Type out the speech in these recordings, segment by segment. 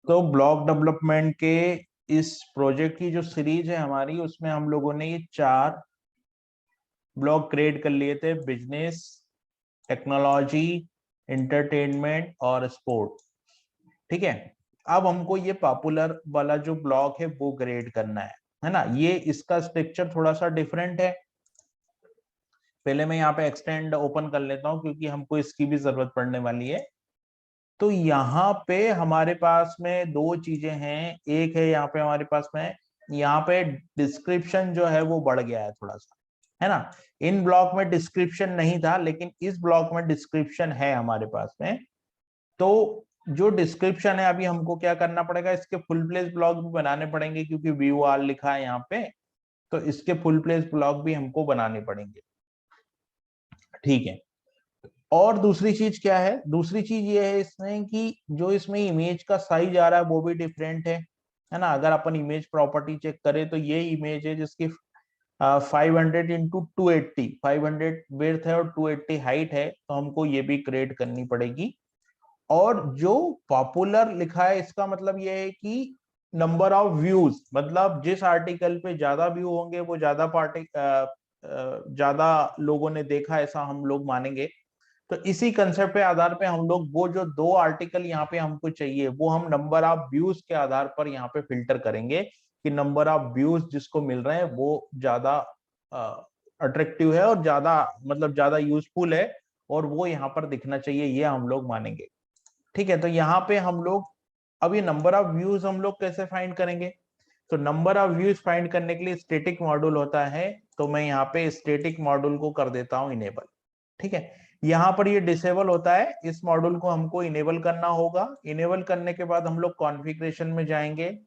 तो block development के इस प्रोजेक्ट की जो सीरीज है हमारी, उसमें हम लोगों ने ये 4 ब्लॉक क्रिएट कर लिए थे: बिजनेस, टेक्नोलॉजी, एंटरटेनमेंट और स्पोर्ट। ठीक है। अब हमको ये पॉपुलर वाला जो ब्लॉक है वो क्रिएट करना है ना। ये इसका स्ट्रक्चर थोड़ा सा डिफरेंट है। पहले मैं यहाँ पे एक्सटेंड ओपन कर लेता हूँ क्योंकि हमको इसकी भी जरूरत पड़ने वाली है। तो यहाँ पे हमारे पास में दो चीजें हैं। एक है यहाँ पे हमारे पास में, यहाँ पे डिस्क्रिप्शन जो है वो बढ़ गया है थोड़ा सा, है ना। इन ब्लॉक में डिस्क्रिप्शन नहीं था, लेकिन इस ब्लॉक में डिस्क्रिप्शन है हमारे पास में। तो जो डिस्क्रिप्शन है, अभी हमको क्या करना पड़ेगा, इसके फुल प्लेस ब्लॉक भी बनाने पड़ेंगे क्योंकि व्यू आल लिखा है यहाँ पे। तो इसके फुल प्लेस ब्लॉक भी हमको बनाने पड़ेंगे। ठीक है। और दूसरी चीज क्या है, दूसरी चीज ये है इसमें कि जो इसमें इमेज का साइज आ रहा है वो भी डिफरेंट है ना। अगर अपन इमेज प्रॉपर्टी चेक करें तो ये इमेज है जिसकी 500 × 280, 500 विड्थ है और 280 हाइट है, तो हमको ये भी क्रिएट करनी पड़ेगी। और जो पॉपुलर लिखा है, इसका मतलब ये है कि नंबर ऑफ व्यूज, मतलब जिस आर्टिकल पे ज्यादा व्यू होंगे वो ज्यादा पार्टी ज्यादा लोगों ने देखा, ऐसा हम लोग मानेंगे। तो इसी कंसेप्ट पे आधार पे हम लोग वो जो 2 आर्टिकल यहाँ पे हमको चाहिए वो हम नंबर ऑफ व्यूज के आधार पर यहाँ पे फिल्टर करेंगे कि नंबर ऑफ व्यूज जिसको मिल रहे हैं वो ज्यादा अट्रैक्टिव है और ज्यादा, मतलब ज्यादा यूजफुल है, और वो यहाँ पर दिखना चाहिए, ये हम लोग मानेंगे। ठीक है। तो यहाँ पे हम लोग, अब ये नंबर ऑफ व्यूज हम लोग कैसे फाइंड करेंगे? तो नंबर ऑफ व्यूज फाइंड करने के लिए स्टैटिक मॉड्यूल होता है, तो मैं यहाँ पे स्टैटिक मॉड्यूल को कर देता हूँ इनेबल। ठीक है। यहाँ पर ये डिसेबल होता है, इस मॉड्यूल को हमको इनेबल करना होगा। इनेबल करने के बाद हम लोग कॉन्फ़िगरेशन में जाएंगे।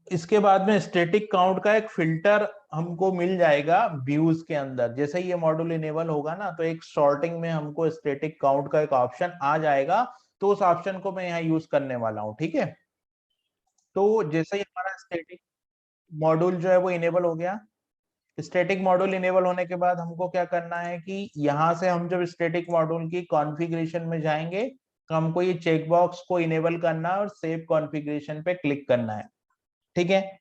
इसके बाद में स्टैटिक काउंट का एक फिल्टर हमको मिल जाएगा व्यूज के अंदर। जैसे ही ये मॉड्यूल इनेबल होगा ना, तो एक सॉर्टिंग में हमको स्टैटिक काउंट का एक ऑप्शन आ जाएगा। तो उस ऑप्शन को मैं यहाँ यूज करने वाला हूँ। ठीक है। तो जैसे ही हमारा स्टैटिक मॉड्यूल जो है वो इनेबल हो गया, स्टैटिक मॉड्यूल इनेबल होने के बाद हमको क्या करना है कि यहाँ से हम जब स्टैटिक मॉड्यूल की कॉन्फ़िगरेशन में जाएंगे, तो हमको ये चेक बॉक्स को इनेबल करना है और सेव कॉन्फ़िगरेशन पे क्लिक करना है। ठीक है।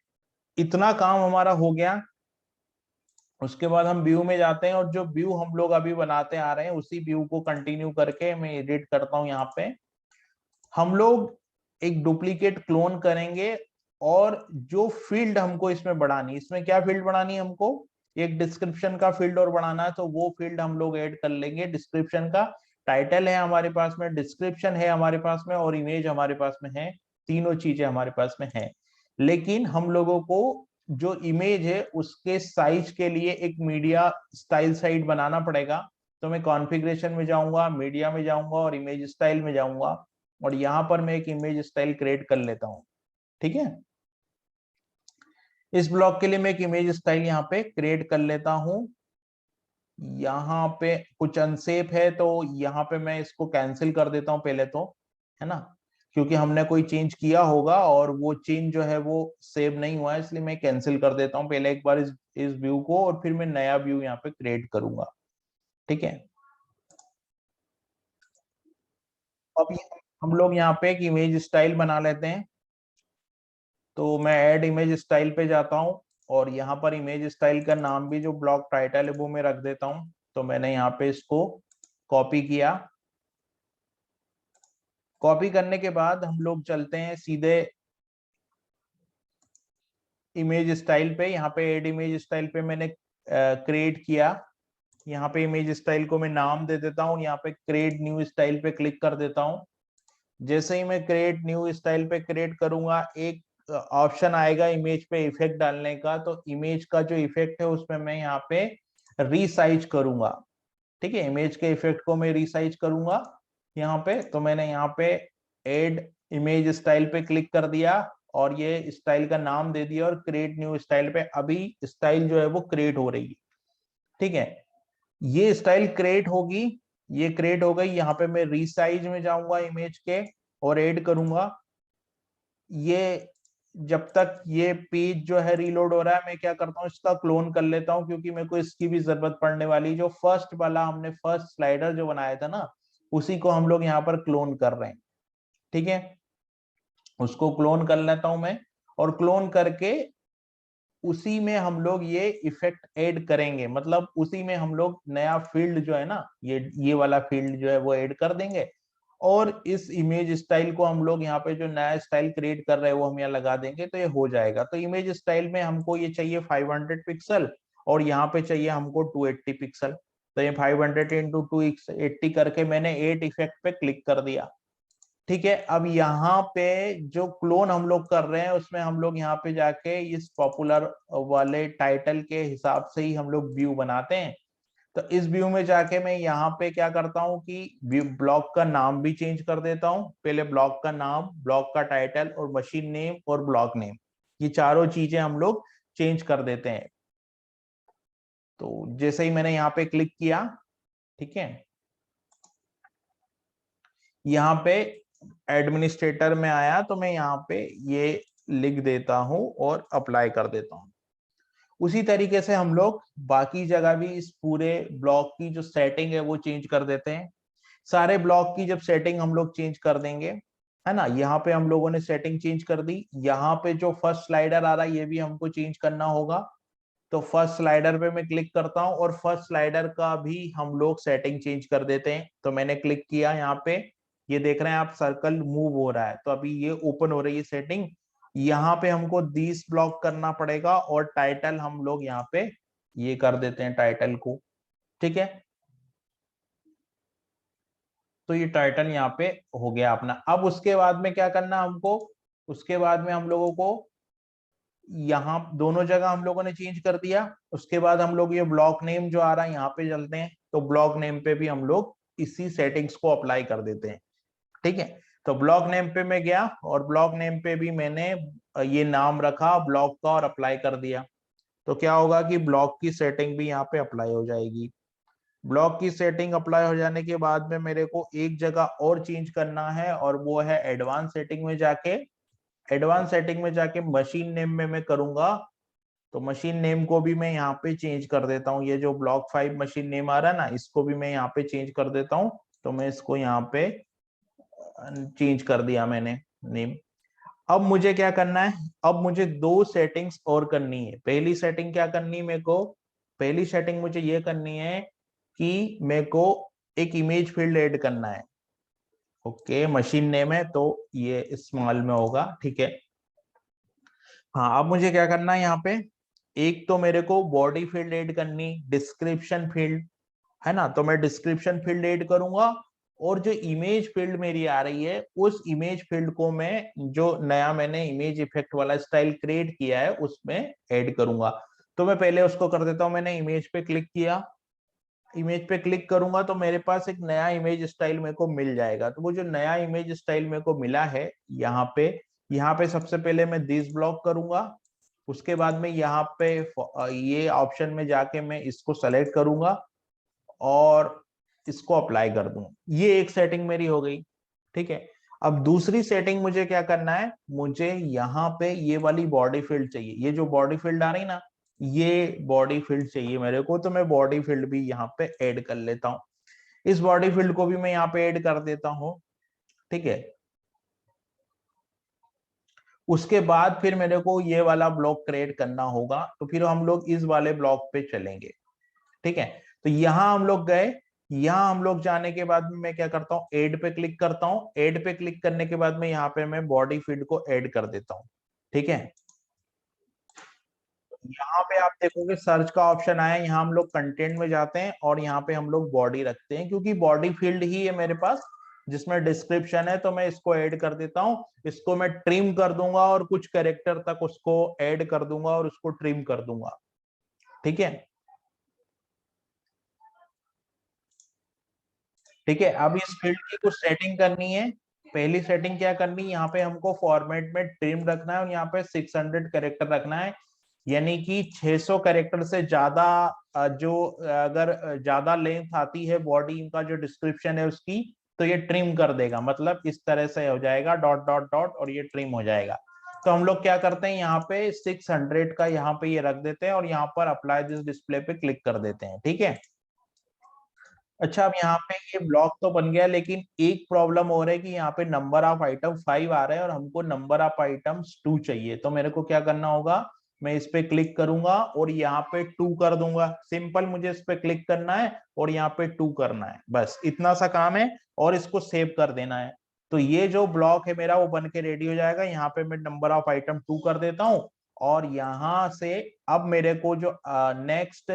इतना काम हमारा हो गया। उसके बाद हम व्यू में जाते हैं, और जो व्यू हम लोग अभी बनाते आ रहे हैं उसी व्यू को कंटिन्यू करके मैं एडिट करता हूं। यहाँ पे हम लोग एक डुप्लीकेट क्लोन करेंगे, और जो फील्ड हमको इसमें बढ़ानी, इसमें क्या फील्ड बढ़ानी है हमको, एक डिस्क्रिप्शन का फील्ड और बढ़ाना है, तो वो फील्ड हम लोग ऐड कर लेंगे। डिस्क्रिप्शन का टाइटल है हमारे पास में, डिस्क्रिप्शन है हमारे पास में, और इमेज हमारे पास में है। तीनों चीजें हमारे पास में है। लेकिन हम लोगों को जो इमेज है उसके साइज के लिए एक मीडिया स्टाइल साइट बनाना पड़ेगा। तो मैं कॉन्फ़िगरेशन में जाऊंगा, मीडिया में जाऊंगा और इमेज स्टाइल में जाऊंगा, और यहाँ पर मैं एक इमेज स्टाइल क्रिएट कर लेता हूँ। ठीक है। इस ब्लॉक के लिए मैं एक इमेज स्टाइल यहाँ पे क्रिएट कर लेता हूँ। यहाँ पे कुछ अनसेफ है, तो यहाँ पे मैं इसको कैंसिल कर देता हूँ पहले तो, है ना, क्योंकि हमने कोई चेंज किया होगा और वो चेंज जो है वो सेव नहीं हुआ है, इसलिए मैं कैंसिल कर देता हूँ पहले एक बार इस व्यू को, और फिर मैं नया व्यू यहाँ पे क्रिएट करूंगा। ठीक है। अब हम लोग यहाँ पे एक इमेज स्टाइल बना लेते हैं। तो मैं ऐड इमेज स्टाइल पे जाता हूँ, और यहाँ पर इमेज स्टाइल का नाम भी जो ब्लॉक टाइटल है वो मैं रख देता हूँ। तो मैंने यहाँ पे इसको कॉपी किया। कॉपी करने के बाद हम लोग चलते हैं सीधे इमेज स्टाइल पे। यहाँ पे ऐड इमेज स्टाइल पे मैंने क्रिएट किया। यहाँ पे इमेज स्टाइल को मैं नाम दे देता हूँ, यहाँ पे क्रिएट न्यू स्टाइल पे क्लिक कर देता हूँ। जैसे ही मैं क्रिएट न्यू स्टाइल पे क्रिएट करूंगा, एक ऑप्शन आएगा इमेज पे इफेक्ट डालने का। तो इमेज का जो इफेक्ट है उसमें मैं यहाँ पे रीसाइज करूंगा। ठीक है। इमेज के इफेक्ट को मैं रीसाइज करूंगा यहाँ पे। तो मैंने यहाँ पे एड इमेज स्टाइल पे क्लिक कर दिया, और ये स्टाइल का नाम दे दिया, और क्रिएट न्यू स्टाइल पे अभी स्टाइल जो है वो क्रिएट हो रही है। ठीक है। ये स्टाइल क्रिएट होगी, ये क्रिएट हो गई। यहाँ पे मैं रीसाइज में जाऊंगा इमेज के, और ऐड करूंगा। ये जब तक ये पेज जो है रीलोड हो रहा है, मैं क्या करता हूँ, इसका क्लोन कर लेता हूँ, क्योंकि मेरे को इसकी भी जरूरत पड़ने वाली। जो फर्स्ट वाला हमने फर्स्ट स्लाइडर जो बनाया था ना, उसी को हम लोग यहाँ पर क्लोन कर रहे हैं। ठीक है। उसको क्लोन कर लेता हूं मैं, और क्लोन करके उसी में हम लोग ये इफेक्ट ऐड करेंगे, मतलब उसी में हम लोग नया फील्ड जो है ना, ये वाला फील्ड जो है वो ऐड कर देंगे। और इस इमेज स्टाइल को हम लोग यहाँ पे जो नया स्टाइल क्रिएट कर रहे हैं वो हम यहाँ लगा देंगे, तो ये हो जाएगा। तो इमेज स्टाइल में हमको ये चाहिए 500 पिक्सल, और यहाँ पे चाहिए हमको 280 पिक्सल। तो ये 500 इंटू 280 करके मैंने 8 इफेक्ट पे क्लिक कर दिया। ठीक है, अब यहाँ पे जो क्लोन हम लोग कर रहे हैं उसमें हम लोग यहाँ पे जाके इस पॉपुलर वाले टाइटल के हिसाब से ही हम लोग व्यू बनाते हैं। तो इस व्यू में जाके मैं यहाँ पे क्या करता हूँ कि ब्लॉक का नाम भी चेंज कर देता हूँ। पहले ब्लॉक का नाम, ब्लॉक का टाइटल और मशीन नेम और ब्लॉक नेम, ये चारों चीजें हम लोग चेंज कर देते हैं। तो जैसे ही मैंने यहाँ पे क्लिक किया, ठीक है, यहाँ पे एडमिनिस्ट्रेटर में आया तो मैं यहाँ पे ये लिख देता हूं और अप्लाई कर देता हूं। उसी तरीके से हम लोग बाकी जगह भी इस पूरे ब्लॉक की जो सेटिंग है वो चेंज कर देते हैं। सारे ब्लॉक की जब सेटिंग हम लोग चेंज कर देंगे, है ना, यहाँ पे हम लोगों ने सेटिंग चेंज कर दी। यहाँ पे जो फर्स्ट स्लाइडर आ रहा है ये भी हमको चेंज करना होगा। तो फर्स्ट स्लाइडर पे मैं क्लिक करता हूँ और फर्स्ट स्लाइडर का भी हम लोग सेटिंग चेंज कर देते हैं। तो मैंने क्लिक किया यहाँ पे, ये देख रहे हैं आप सर्कल मूव हो रहा है, तो अभी ये ओपन हो रही है सेटिंग। यहाँ पे हमको दिस ब्लॉक करना पड़ेगा और टाइटल हम लोग यहाँ पे ये कर देते हैं टाइटल को। ठीक है, तो ये टाइटल यहाँ पे हो गया अपना। अब उसके बाद में क्या करना हमको, उसके बाद में हम लोगों को यहाँ दोनों जगह हम लोगों ने चेंज कर दिया। उसके बाद हम लोग ये ब्लॉक नेम जो आ रहा है यहाँ पे चलते हैं, तो ब्लॉक नेम पे भी हम लोग इसी सेटिंग्स को अप्लाई कर देते हैं। ठीक है, तो ब्लॉक नेम पे मैं गया और ब्लॉक नेम पे भी मैंने ये नाम रखा ब्लॉक का और अप्लाई कर दिया। तो क्या होगा कि ब्लॉक की सेटिंग भी यहाँ पे अप्लाई हो जाएगी। ब्लॉक की सेटिंग अप्लाई हो जाने के बाद में मेरे को एक जगह और चेंज करना है, और वो है एडवांस सेटिंग में जाके। एडवांस सेटिंग में जाके मशीन नेम में मैं करूंगा। तो मशीन नेम को भी मैं यहाँ पे चेंज कर देता हूँ। ये जो ब्लॉक 5 मशीन नेम आ रहा है ना, इसको भी मैं यहाँ पे चेंज कर देता हूँ। तो मैं इसको यहाँ पे चेंज कर दिया मैंने नेम। अब मुझे क्या करना है, अब मुझे दो सेटिंग्स और करनी है। पहली सेटिंग क्या करनी है मेरे को, पहली सेटिंग मुझे ये करनी है कि मेरे को एक इमेज फील्ड ऐड करना है। ओके, मशीन नेम है तो ये स्मॉल में होगा। ठीक है, हाँ, अब मुझे क्या करना है यहाँ पे, एक तो मेरे को बॉडी फील्ड ऐड करनी, डिस्क्रिप्शन फील्ड, है ना, तो मैं डिस्क्रिप्शन फील्ड ऐड करूंगा। और जो इमेज फील्ड मेरी आ रही है उस इमेज फील्ड को मैं जो नया मैंने इमेज इफेक्ट वाला स्टाइल क्रिएट किया है उसमें ऐड करूंगा। तो मैं पहले उसको कर देता हूं। मैंने इमेज पे क्लिक किया, इमेज पे क्लिक करूंगा तो मेरे पास एक नया इमेज स्टाइल मेरे को मिल जाएगा। तो वो जो नया इमेज स्टाइल मेरे को मिला है यहाँ पे सबसे पहले मैं दिस ब्लॉक करूंगा। उसके बाद में यहाँ पे ये ऑप्शन में जाके मैं इसको सेलेक्ट करूंगा और इसको अप्लाई कर दूं। ये एक सेटिंग मेरी हो गई। ठीक है, अब दूसरी सेटिंग मुझे क्या करना है, मुझे यहाँ पे ये वाली बॉडी फील्ड चाहिए। ये जो बॉडी फील्ड आ रही ना, ये बॉडी फील्ड चाहिए मेरे को। तो मैं बॉडी फील्ड भी यहाँ पे ऐड कर लेता हूँ। इस बॉडी फील्ड को भी मैं यहाँ पे ऐड कर देता हूँ। ठीक है, उसके बाद फिर मेरे को ये वाला ब्लॉक क्रिएट करना होगा। तो फिर हम लोग इस वाले ब्लॉक पे चलेंगे। ठीक है, तो यहां हम लोग गए। यहां हम लोग जाने के बाद में मैं क्या करता हूँ, ऐड पे क्लिक करता हूँ। ऐड पे क्लिक करने के बाद में यहाँ पे मैं बॉडी फील्ड को ऐड कर देता हूँ। ठीक है, यहाँ पे आप देखोगे सर्च का ऑप्शन आया, यहाँ हम लोग कंटेंट में जाते हैं और यहाँ पे हम लोग बॉडी रखते हैं, क्योंकि बॉडी फील्ड ही है मेरे पास जिसमें डिस्क्रिप्शन है। तो मैं इसको ऐड कर देता हूँ। इसको मैं ट्रिम कर दूंगा और कुछ कैरेक्टर तक उसको ऐड कर दूंगा और उसको ट्रिम कर दूंगा। ठीक है, ठीक है, अब इस फील्ड की कुछ सेटिंग करनी है। पहली सेटिंग क्या करनी है, यहाँ पे हमको फॉर्मेट में ट्रिम रखना है और यहाँ पे 600 कैरेक्टर रखना है। यानी कि 600 कैरेक्टर से ज्यादा जो अगर ज्यादा लेंथ आती है बॉडी का जो डिस्क्रिप्शन है उसकी, तो ये ट्रिम कर देगा। मतलब इस तरह से हो जाएगा डॉट डॉट डॉट और ये ट्रिम हो जाएगा। तो हम लोग क्या करते हैं, यहाँ पे 600 का यहाँ पे ये रख देते हैं और यहाँ पर अप्लाई दिस डिस्प्ले पे क्लिक कर देते हैं। ठीक है, अच्छा, अब यहाँ पे ये ब्लॉक तो बन गया, लेकिन एक प्रॉब्लम हो रहा है कि यहाँ पे नंबर ऑफ आइटम 5 आ रहा है और हमको नंबर ऑफ आइटम्स 2 चाहिए। तो मेरे को क्या करना होगा, मैं इस पे क्लिक करूंगा और यहाँ पे 2 कर दूंगा। सिंपल, मुझे इस पे क्लिक करना है और यहाँ पे 2 करना है, बस इतना सा काम है और इसको सेव कर देना है। तो ये जो ब्लॉक है मेरा वो बन के रेडी हो जाएगा। यहाँ पे मैं नंबर ऑफ आइटम 2 कर देता हूँ और यहाँ से अब मेरे को जो नेक्स्ट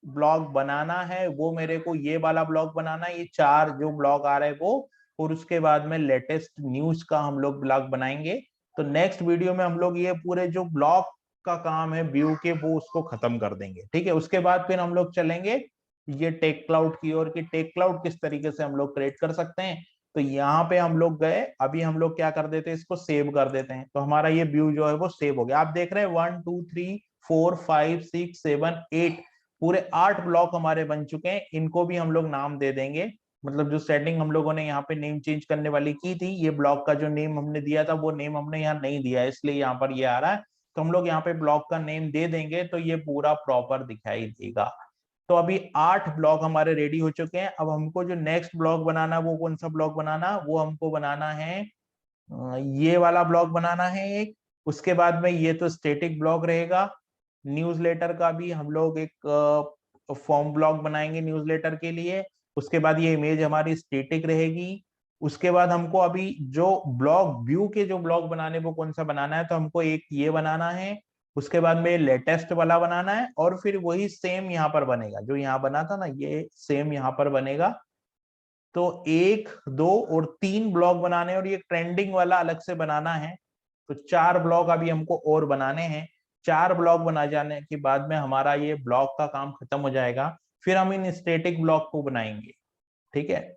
ब्लॉग बनाना है वो मेरे को ये वाला ब्लॉग बनाना है, ये 4 जो ब्लॉग आ रहे हैं वो। और उसके बाद में लेटेस्ट न्यूज का हम लोग ब्लॉग बनाएंगे। तो नेक्स्ट वीडियो में हम लोग ये पूरे जो ब्लॉग का काम है व्यू के वो उसको खत्म कर देंगे, ठीक है। उसके बाद फिर हम लोग चलेंगे ये टेक क्लाउड की ओर, कि टेक क्लाउड किस तरीके से हम लोग क्रिएट कर सकते हैं। तो यहाँ पे हम लोग गए, अभी हम लोग क्या कर देते हैं, इसको सेव कर देते हैं। तो हमारा ये व्यू जो है वो सेव हो गया। आप देख रहे हैं 1 2 3 4 5 6 7 8 पूरे 8 ब्लॉक हमारे बन चुके हैं। इनको भी हम लोग नाम दे देंगे। मतलब जो सेटिंग हम लोगों ने यहाँ पे नेम चेंज करने वाली की थी, ये ब्लॉक का जो नेम हमने दिया था वो नेम हमने यहाँ नहीं दिया है, इसलिए यहाँ पर ये आ रहा है। तो हम लोग यहाँ पे ब्लॉक का नेम दे देंगे तो ये पूरा प्रॉपर दिखाई देगा। तो अभी 8 ब्लॉक हमारे रेडी हो चुके हैं। अब हमको जो नेक्स्ट ब्लॉक बनाना है वो कौन सा ब्लॉक बनाना, वो हमको बनाना है ये वाला ब्लॉक बनाना है एक। उसके बाद में ये तो स्टेटिक ब्लॉक रहेगा। न्यूज़लेटर का भी हम लोग एक फॉर्म ब्लॉक बनाएंगे न्यूज़लेटर के लिए। उसके बाद ये इमेज हमारी स्टेटिक रहेगी। उसके बाद हमको अभी जो ब्लॉग व्यू के जो ब्लॉग बनाने वो कौन सा बनाना है, तो हमको एक ये बनाना है। उसके बाद में लेटेस्ट वाला बनाना है और फिर वही सेम यहाँ पर बनेगा, जो यहाँ बना था ना ये सेम यहाँ पर बनेगा। तो 1 2 और 3 ब्लॉक बनाने हैं और ये ट्रेंडिंग वाला अलग से बनाना है। तो 4 ब्लॉक अभी हमको और बनाने हैं। 4 ब्लॉक बना जाने के बाद में हमारा ये ब्लॉक का काम खत्म हो जाएगा। फिर हम इन स्टेटिक ब्लॉक को बनाएंगे, ठीक है।